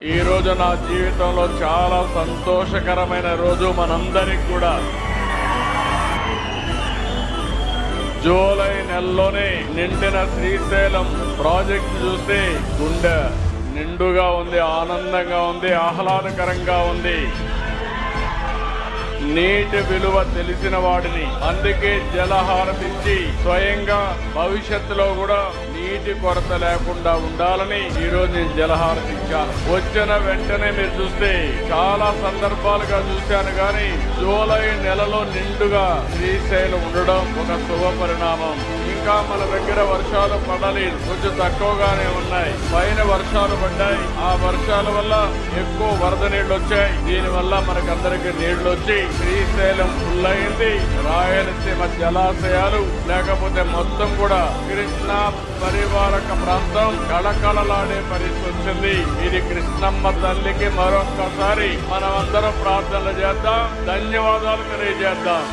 ఈ రోజు నా జీవితంలో చాలా సంతోషకరమైన రోజు మనందరికి కూడా. జూలై నెలలోనే నిండిన శ్రీశైలం ప్రాజెక్టు చూస్తే గుండె నిండుగా ఉంది, ఆనందంగా ఉంది, ఆహ్లాదకరంగా ఉంది. నీటి విలువ తెలిసిన వాడిని, అందుకే జలహారతిచ్చి స్వయంగా భవిష్యత్తులో కూడా నీటి కొరత లేకుండా ఉండాలని ఈ రోజు నేను జలహారతి ఇచ్చాను. వచ్చిన వెంటనే మీరు చూస్తే చాలా సందర్భాలుగా చూశాను, కానీ జూలై నెలలో నిండుగా శ్రీశైలం ఉండడం ఒక శుభ పరిణామం. ఇంకా మన దగ్గర వర్షాలు పడలేదు, కొంచెం తక్కువగానే ఉన్నాయి. పైన వర్షాలు పడ్డాయి, ఆ వర్షాల వల్ల ఎక్కువ వరద నీళ్లు వచ్చాయి. దీని వల్ల మనకందరికి నీళ్లు వచ్చి శ్రీశైలం ఫుల్ అయింది. రాయలసీమ జలాశయాలు లేకపోతే మొత్తం కూడా కృష్ణా పరివారక ప్రాంతం కళకళలాడే పరిస్థితి వచ్చింది. ఇది కృష్ణమ్మ తల్లికి మరొక్కసారి మనమందరం ప్రార్థనలు చేద్దాం, ధన్యవాదాలు తెలియజేద్దాం.